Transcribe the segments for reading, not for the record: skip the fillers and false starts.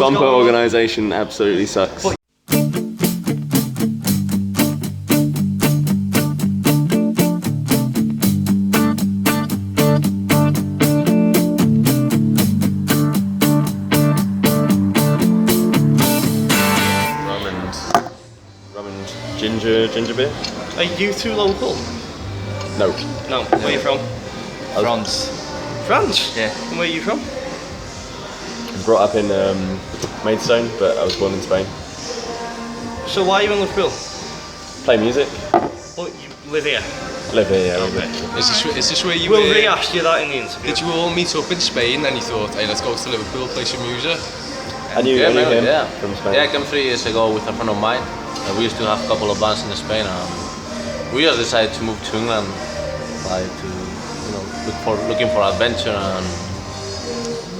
Bumper organisation absolutely sucks. Rum and ginger beer. Are you two local? No. No. Where are you from? France. France? Yeah. And where are you from? Brought up in Maidstone, but I was born in Spain. So why are you in Liverpool? Play music. Well, you live here. Live here, yeah. Okay. Is this where you We'll were? re-ask you that in the interview. Did you all meet up in Spain and you thought, hey, let's go to Liverpool, play some music? I knew him from Spain. Yeah, I came 3 years ago with a friend of mine. We used to have a couple of bands in Spain. We just decided to move to England, like to, looking for adventure, and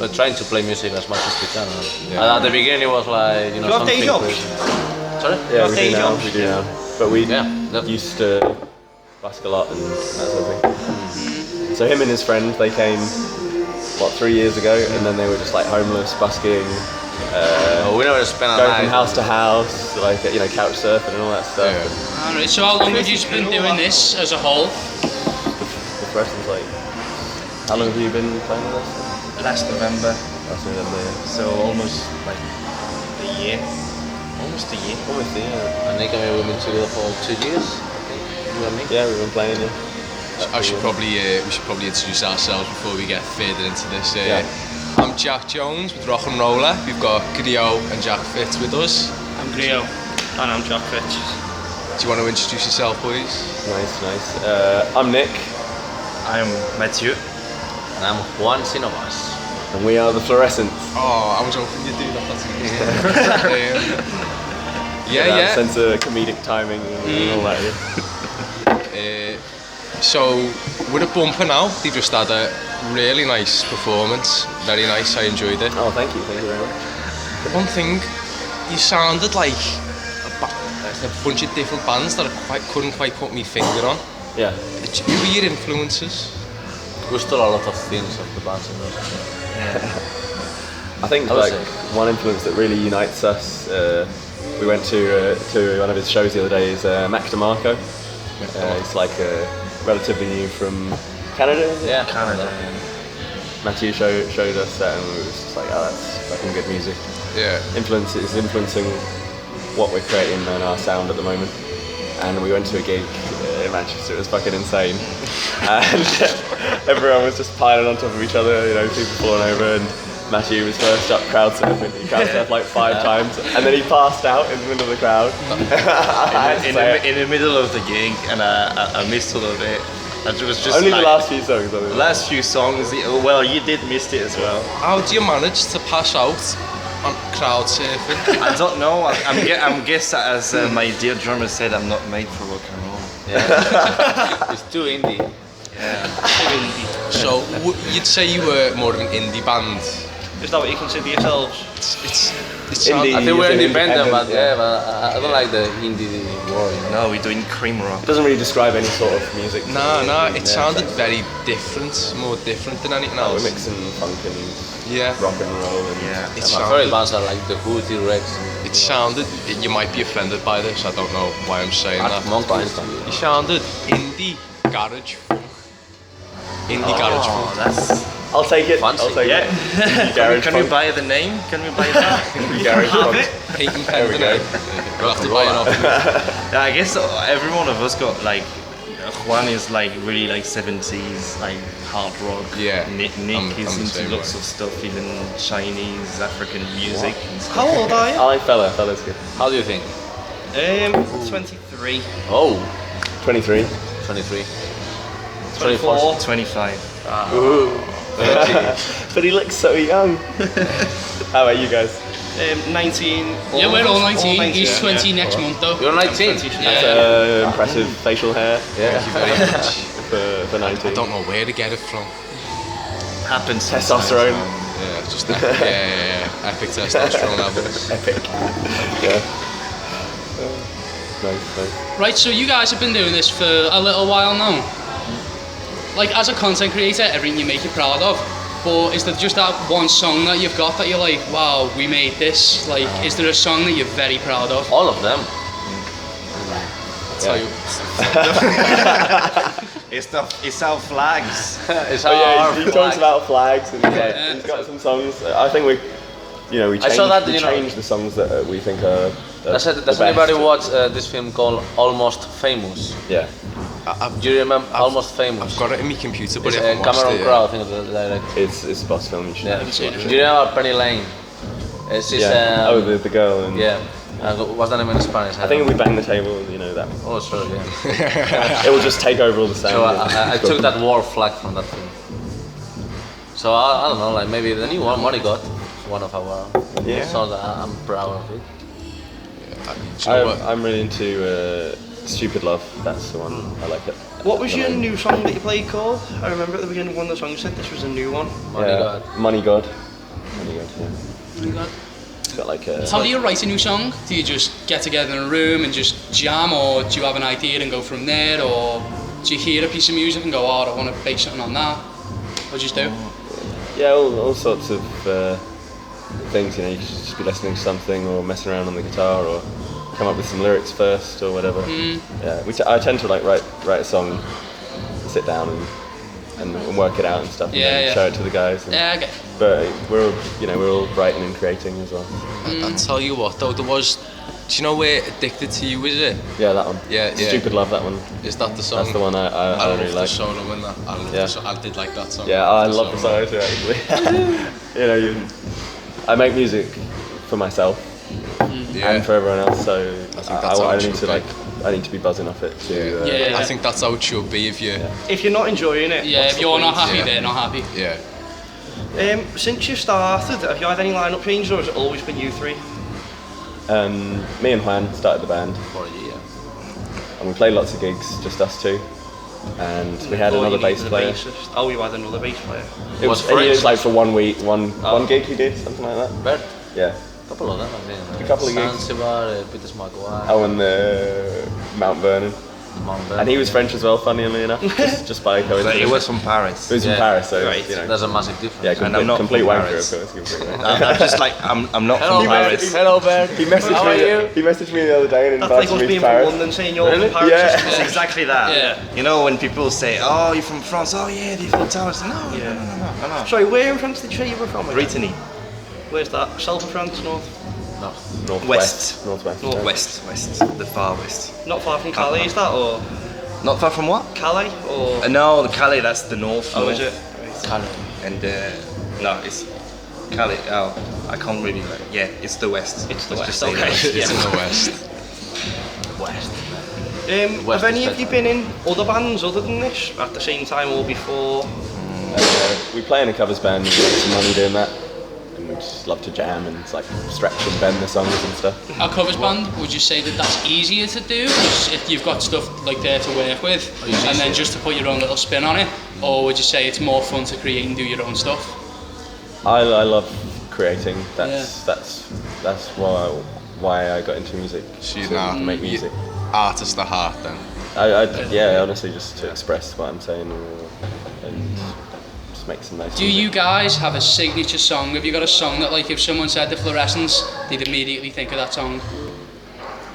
we're trying to play music as much as we can. And at the beginning, it was like, Do you have day jobs? Sorry? Yeah, Have we day do now. jobs? We do now. But we Yeah. used to busk a lot and that sort of thing. So him and his friend, they came 3 years ago, and then they were just like homeless, busking. We never spent a Going night. from house to house, like couch surfing and all that stuff. Yeah. And Alright, so how long have you been doing this as a whole? the person's like, how long have you been playing with us? Last November, Last November, yeah. so almost like a year. Almost a year. Almost, yeah. And Nick and me, we've been together for 2 years, I think. You and me. Yeah, we've been playing, yeah. We should probably introduce ourselves before we get further into this. Yeah. I'm Jack Jones with Rock and Roller. We've got Grio and Jack Fitz with us. I'm Grio. And I'm Jack Fitch. Do you want to introduce yourself, please? Nice. I'm Nick, I'm Mathieu. And I'm Juan Sinovas. and we are the Florescents. Oh, I was hoping you'd do that. That's good. Yeah. Sense of comedic timing and all that. Yeah. So we're at Bumper now. They've just had a really nice performance. Very nice. I enjoyed it. Oh, thank you very much. One thing, you sounded like a bunch of different bands that I couldn't quite put my finger on. Yeah. Who were your influences? We stole a lot of things of the bands. I think one influence that really unites us. We went to one of his shows the other day. Is Mac DeMarco. He's like relatively new from Canada. Is it? Yeah, Canada. Matthew showed us that, and we were just like, oh, that's fucking good music. Yeah. Is influencing what we're creating and our sound at the moment. And we went to a gig in Manchester. It was fucking insane, and everyone was just piling on top of each other. People falling over, and Matthew was first up crowd surfing. He crowd surfed like 5 times, and then he passed out in the middle of the crowd. in the middle of the gig, and I missed all of it. It was just Only like, the last few songs. I think. the last few songs. Well, you did miss it as well. How do you manage to pass out on crowd surfing? I don't know. I'm guess as my dear drummer said, I'm not made for rock and roll. Yeah. It's too indie. Yeah. So you'd say you were more of an indie band? Is that what you consider yourselves? It's Indie. I think we're You're independent, but independent, I don't like the indie word. No, we're doing cream rock. It doesn't really describe any sort of music. No, it sounded very different, more different than anything We're else. mixing funk and rock and roll. And Yeah. It My sounded- favorite bands are like the Who, T-Rex. It sounded, you might be offended by this, I don't know why I'm saying that. Monkeys. You sounded indie garage funk. Indie garage funk. That's I'll take it. Fancy. I'll take Yeah. it. Garage Can we funk. buy the name? Can we buy that? Garage funk. Patent pending it. We'll have to buy it off. Yeah, I guess every one of us got like. Juan is like really like 70s like hard rock. Yeah. Nick I'm is the into same lots way. of stuff, even Chinese, African music. And stuff. How old are you? I like Fella's good. How do you think? 23. Oh, 23. 23. 24. 25. Ooh. But he looks so young. How about you guys? 19. Yeah, we're all 19. 19, He's yeah. 20 next month though. You're 19. Yeah. Impressive facial hair Yeah. Very much. for 19. I don't know where to get it from. Happens. Testosterone. Yeah, just epic testosterone levels. Epic. Yeah. Nice. Right, so you guys have been doing this for a little while now. Like, as a content creator, everything you make you're proud of. But is there just that one song that you've got that you're like, wow, we made this? Like, is there a song that you're very proud of? All of them. Tell you, It's our flags. It's Oh yeah, our he flag. talks about flags and Yeah. he's got some songs. I think we I saw that, we you know- changed the songs that we think are the Does best. anybody watch this film called Almost Famous? Yeah. Do you remember Almost Famous? I've got it in my computer, but It's I haven't watched Cameron it. Crowe, I think, is the director. It's a boss film. You should Yeah. watch it. Do you know Penny Lane? It's Yeah. The girl and yeah. What's the name in Spanish? I think if we bang the table, you know that. Oh, sure, yeah. It will just take over all the sound. So I took that war flag from that film. So I don't know, like maybe the new one, Money God, one of our Yeah. songs. I'm proud of it. Do you know what? I'm really into Stupid Love. That's the one. I like it. What was At the your moment. new song that you played called? I remember at the beginning of one of the songs you said this was a new one. Money God. Money God. Money God. Yeah. It's got like a. How do you write a new song? Do you just get together in a room and just jam, or do you have an idea and go from there, or do you hear a piece of music and go, oh, I want to base something on that? What do you just do? Yeah, all sorts of things. You know, you could just be listening to something or messing around on the guitar or come up with some lyrics first or whatever. Yeah, I tend to like write a song, sit down and work it out and stuff, and Yeah, then yeah. show it to the guys. And, Yeah, okay. But we're all writing and creating as well. I'll tell you what though, there was. Do you know where Addicted to You is it? Yeah, that one. Yeah, yeah. Stupid Love, that one. Is that the song? That's the one I love really the like. song. I win that. I love Yeah. the song. I did like that song. Yeah, I love the song too, actually. You know, I make music for myself Yeah. and for everyone else, so I think that's how I it need should to be. I need to be buzzing off it to. Yeah. I think that's how it should be if you. If you're not enjoying it, Yeah, what's if the you're not point? happy, Yeah. they're not happy. Yeah. Since you started, have you had any lineup changes or has it always been you three? Me and Juan started the band, For a year. and we played lots of gigs, just us two. And we had Or another you bass needed a player. bassist? Oh, you had another bass player. It was like for 1 week, one gig he did, something like that. Bert, Yeah. a couple of them, I think. A couple of gigs. Zanzibar, Peter Maguire, Oh, and the Mount Vernon. Mount And he was French as well, funnily enough, just by But coincidence. it was from Paris. It was in Yeah. Paris, so Right. you know. There's a massive difference. Yeah, And I'm not complete from wanker, of Paris. course. Complete wanker. I'm just like I'm not Hello, from Paris. Hello, Bert. He messaged How me. are you? He messaged me the other day and That's like invited us me being to from Paris. London saying you're Really? from Paris. Yeah. It's exactly that. Yeah. You know when people say, "Oh, you're from France." Oh yeah, they're from Paris. No, Yeah. no. Sorry, where in France did you say you were from? again? Brittany, Where's that? South of France, north? No. Northwest. west, the far west. Not far from Calais, is that? Or Not far from what? Calais? Or No, the Calais. That's the north. oh, north. is it? And no, it's Calais. Oh, I can't really. Yeah, it's the west. It's the Let's west, just say okay. that. It's in the west. West. Have any of you been in other bands other than this at the same time or before? We play in a covers band. We make some money doing that, and we just love to jam and like stretch and bend the songs and stuff. A covers band, would you say that that's easier to do? 'Cause if you've got stuff like there to work with, and then just to put your own little spin on it, or would you say it's more fun to create and do your own stuff? I love creating. That's why I got into music. So to now make music. Artist at heart then. Yeah, honestly, just to express what I'm saying and just make some nice. Do music. you guys have a signature song? Have you got a song that, like, if someone said the Florescents, they'd immediately think of that song?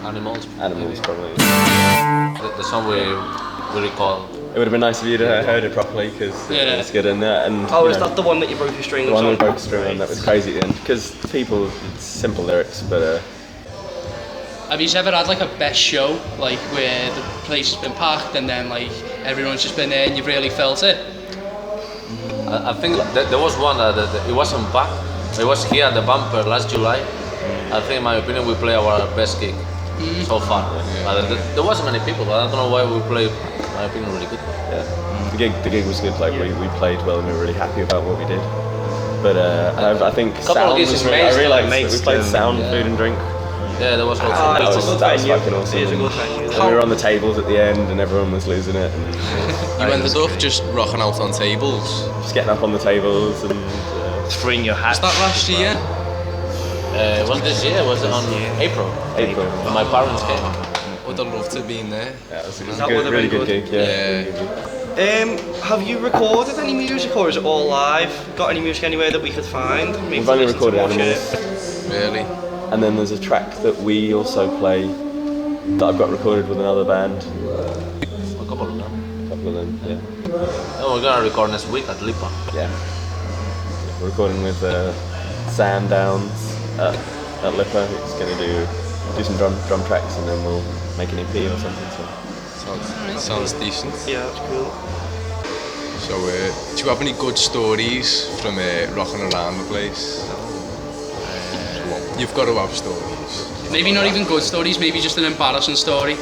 Animals. Animals, probably. The song we recall. It would have been nice if you'd have heard it properly because Yeah. it's good in there. And Oh, you is know, that the one that you broke your strings the one on? we broke string on? That was crazy at the end because people, it's simple lyrics, but Have you ever had like a best show, like where the place has been packed and then like everyone's just been there and you've really felt it? I think there was one that it wasn't back. It was here at the Bumper last July. I think, in my opinion, we played our best gig so far. There wasn't many people, but I don't know why we played. In my opinion, really good. yeah, the gig was good. Like we played well and we were really happy about what we did. But I think Couple of sound gigs was in really, I Maidstone, realised that we Maidstone, played sound, yeah. food and drink. Yeah, there was lots Ah, of That it's was, a good that was venue. fucking awesome. It is a And- good venue. and we were on the tables at the end and everyone was losing it and You ended up just rocking out on tables. just getting up on the tables and Throwing your hat. Was that last year? It was this year. Was it on April? April. When my parents came. Would have loved to have been there. Yeah, it was a That good, would have really been good good. gig. Yeah. Yeah. Really good gig. Have you recorded any music, or is it all live? Got any music anywhere that we could find? Maybe We've only listen to recorded watch Animals. it? Really? And then there's a track that we also play that I've got recorded with another band. A couple of them. A couple of them, yeah. And we're gonna record next week at Lipa. Yeah. We're recording with Sam Downs at Lipper. He's going to do some drum tracks, and then we'll make an EP or something. So. Sounds decent. Yeah, that's cool. So, do you have any good stories from rocking around the place? You've got to have stories. Maybe not even good stories, maybe just an embarrassing story.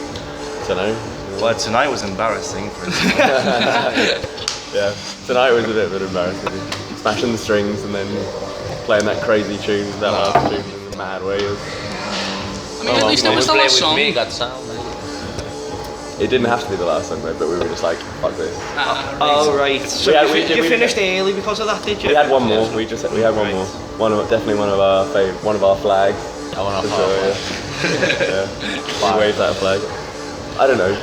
Don't know. Well, tonight was embarrassing for instance. Yeah, tonight was a bit embarrassing. Smashing the strings and then playing that crazy tune, that last tune in the mad way. I mean, at least that was the Play last with song. me, got sound. It didn't have to be the last song though, but we were just like, fuck this. Oh, right. So you we finished early because of that, did you? We had one more. We had one more. Definitely one of our flags. I want to For sure, yeah. We waved that flag. I don't know.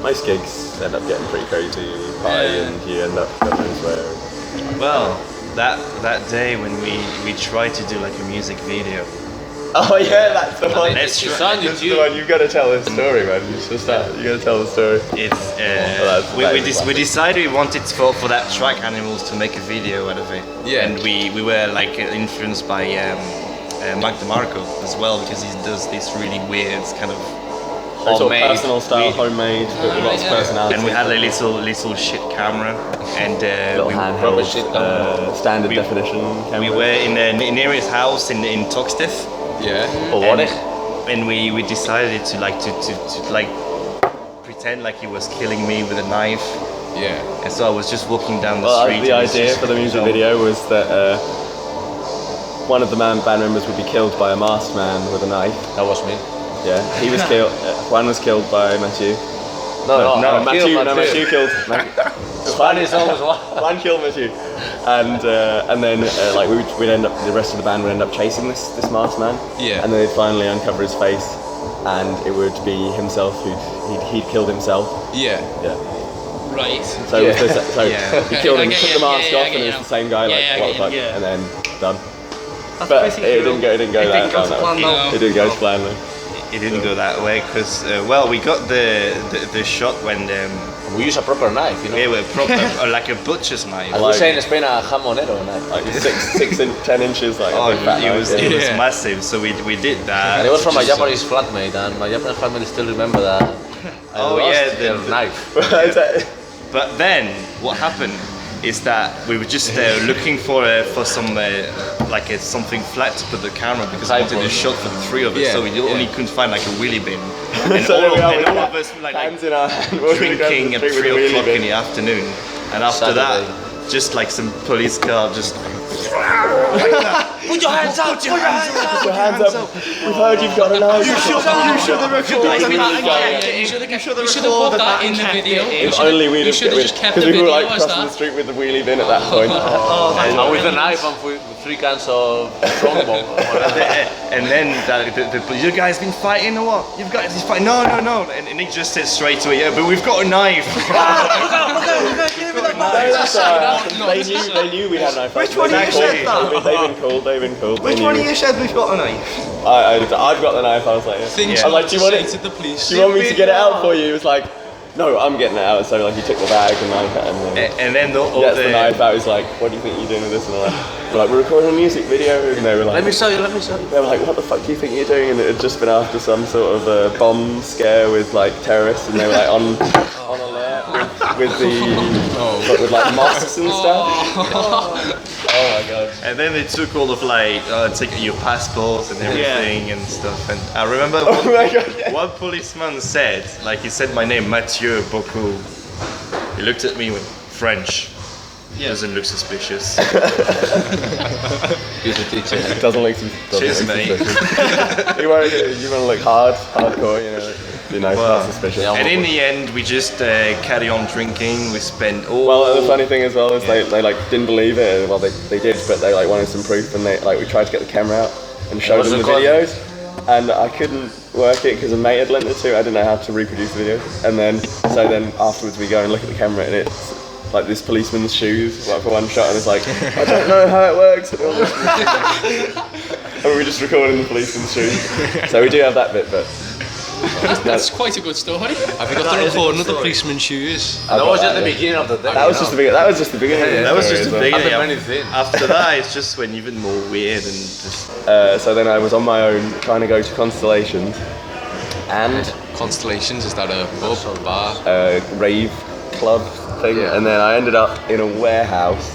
Most gigs end up getting pretty crazy. You party and you end up God knows where. Well, that day when we tried to do like a music video. Oh yeah, that's the one. Let's It's try. on That's the YouTube. one. You've got to tell this story, man. You got to tell the story. It's we decided we wanted for that track Animals to make a video out of it. Yeah. And we were like influenced by Mike DeMarco as well, because he does this really weird kind of Sort of homemade, personal style, homemade, with lots of personality. and we had a little shit camera, and little we, handheld, shit camera. standard We- definition camera. we were near his house in Toxteth. Yeah. And we decided to like pretend like he was killing me with a knife, Yeah. and so I was just walking down the Well, street. the and it's idea just, for the music you know, video was that one of the band members would be killed by a masked man with a knife. That was me. Yeah, he was killed. Juan was killed by Matthew. No, Matthew killed. Juan is always one. Juan killed Matthew, and then like we'd end up, the rest of the band would end up chasing this masked man. Yeah. And then they'd finally uncover his face, and it would be himself he'd killed himself. Yeah. Yeah. Right. So it was this, so Yeah. he killed him, I get took you, the mask yeah, off, I get and it you was now. the same guy. Like, Yeah, I what the get fuck, you, yeah. and then done. That's But pretty it cool. didn't go that go to down plan that though. way. It didn't go to plan though. it didn't go that way because well, we got the shot when We use a proper knife, you know. they were proper like a butcher's knife. As we say in Spain, a jamonero knife. Like 10 inches, like Oh, a big fat it was knife, yeah. massive. So we did that. And it was from my Just- Japanese flatmate, and my Japanese flatmate still remember that. I Oh, lost yeah, their the- knife. But then what happened is that we were just looking for some something flat to put the camera, because I wanted a shot for the three of us, Yeah, so we only yeah. couldn't find like a wheelie bin, and So all we are of us were like hands in our hand, walking across the drinking at street with a 3 wheelie o'clock bin. in the afternoon, and after Saturday. that, just like some police car just. Put your hands up! Put your hands up! Put your hands up. We've heard you've got a knife. You should have recorded that. You should have put that in the video. If only we'd You have should have just kept the because we were video like as crossing the that. street with the wheelie bin at that point. And with a knife and with 3 cans of strongbow. And then you guys been fighting or what? You've got this fight? No. And Nick just said straight away, yeah, but we've got a knife. They knew we had a knife. Which one of you said that? They've been called. Which one of you said we've got a knife? I've got the knife. I was like, yeah. Things I was like, not do to you want say it? to the police. Do you want me to get it out for you? He was like, no, I'm getting it out. So like he took the bag and like and then And then all gets the knife out. He's like, what do you think you're doing with this? And all that. We're like, we're recording a music video. And they were like, Let me show you. they were like, what the fuck do you think you're doing? And it had just been after some sort of bomb scare with like terrorists, and they were like on alert with with like mosques and stuff. Oh my god. And then they took all of like take your passports and everything and stuff. And I remember Oh my god. Yeah. one policeman said, like he said my name, Mathieu beaucoup. He looked at me with French. Doesn't look suspicious. He's a teacher. Doesn't look Cheers, mate. You want to look hardcore, you know. Be nice, not suspicious. Yeah. And in the end, we just carry on drinking. We spent all. Well, the funny thing as well is they like didn't believe it. Well, they did, but they like wanted some proof, and we tried to get the camera out and show them the was it videos, and I couldn't work it because a mate had lent it to. I didn't know how to reproduce the videos, and then afterwards we go and look at the camera and it's like this policeman's shoes, like for one shot, and it's like I don't know how it works. And we were just recording the policeman's shoes. So we do have that bit, but that's quite a good story. Have you got the recording of the policeman's shoes? That was just the beginning of the day. That was just the beginning. That was just the beginning. That was just the beginning. Things. After that, it's just when even more weird and just. So then I was on my own trying to go to Constellations, and Constellations, is that a pub or bar? a rave club thing, and then I ended up in a warehouse.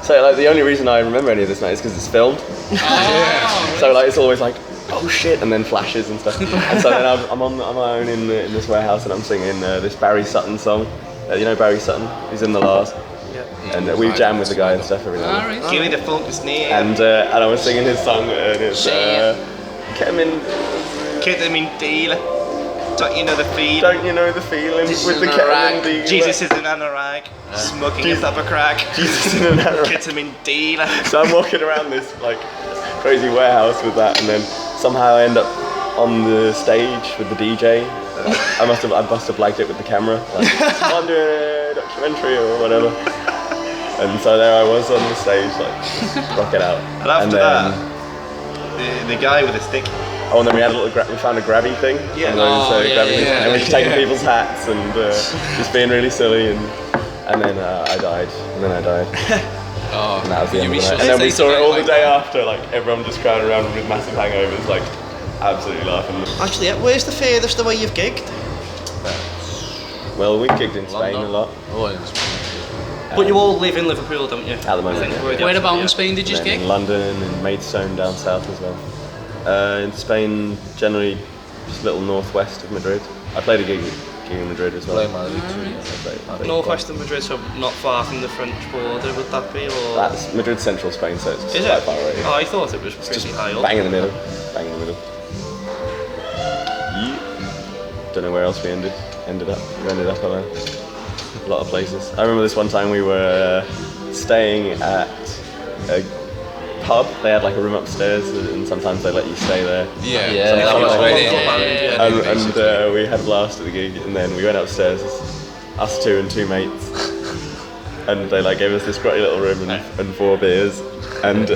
So like the only reason I remember any of this night is because it's filmed. So like it's always like, oh shit, and then flashes and stuff. And so then I'm on my own in this warehouse, and I'm singing this Barry Sutton song. You know Barry Sutton? He's in The Last. Yeah. And we jam with the guy and stuff every now and then. Give me the funk snake. And I was singing his song, and it's Ketamine dealer. Don't you know the feeling? Don't you know the feeling with the ketamine dealer? Jesus is an anorak, smoking a tub of crack. Jesus is an anorak. Ketamine dealer. So I'm walking around this like crazy warehouse with that, and then somehow I end up on the stage with the DJ. I must have blagged it with the camera. Like, I'm doing a documentary or whatever. And so there I was on the stage, like rocking out. And after that, the guy with the stick. Oh, and then we had a little we found a grabby thing. Yeah. And we were taking people's hats and just being really silly, and then I died. And then I died. Oh, and that was the end of the night. And then we saw it all the day after, like everyone just crowded around with massive hangovers, like absolutely laughing. Actually, where's the furthest away you've gigged? Well, we've gigged in Spain London. a lot. Oh, in Spain. But you all live in Liverpool, don't you? At the moment, yeah. Where about in Spain did you And gig? in London and Maidstone down south as well. In Spain, generally just a little northwest of Madrid. I played a gig in Madrid as well. Play Madrid too. I played Northwest of Madrid, so not far from the French border, would that be? Or That's Madrid, central Spain, so it's is quite it? far away. Oh, I thought it was pretty high up. Bang in the middle. Bang in the middle. Don't know where else we ended up. We ended up at a lot of places. I remember this one time we were staying at a pub. They had like a room upstairs, and sometimes they let you stay there. Yeah, that was And we had a blast at the gig, and then we went upstairs, us two and two mates, and they like gave us this grotty little room and 4 beers, and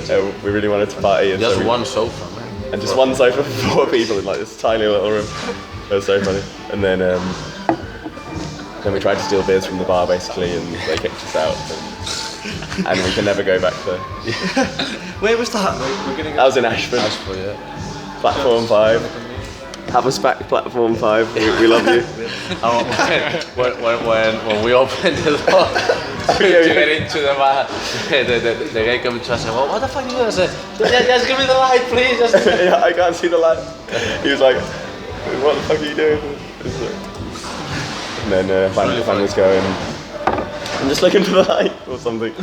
we really wanted to party. And just so one sofa, man. And just one sofa for 4 people in like this tiny little room. It was so funny. And then we tried to steal beers from the bar basically, and they kicked us out. And we can never go back there. Where was that? That was in Ashford. Ashford, yeah. Platform 5. Have us back, Platform 5. We love you. When we opened the door to get into the bar, the guy came to us and said, well, what the fuck are you doing? I said, just give me the light, please. Yeah, I can't see the light. He was like, what the fuck are you doing? And then finally was going, I'm just looking for the light or something.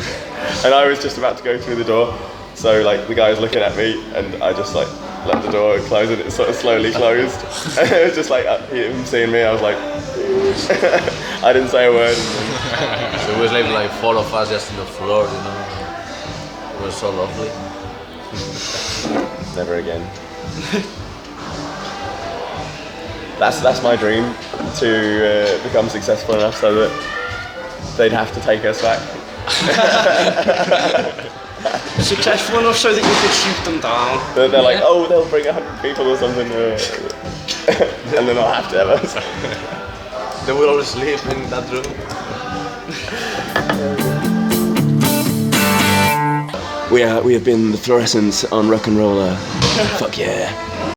And I was just about to go through the door. So like the guy was looking at me, and I just like let the door close, and it sort of slowly closed. And it was just like him seeing me, I was like, I didn't say a word. So it was like 4 of us just on the floor, you know. It was so lovely. Never again. That's my dream, to become successful enough so that they'd have to take us back. Successful enough so that you could shoot them down. They're like, oh, they'll bring 100 people or something, and then I'll have to have us. They will always sleep in that room. We have been the Florescents on Rock and Roller. Fuck yeah.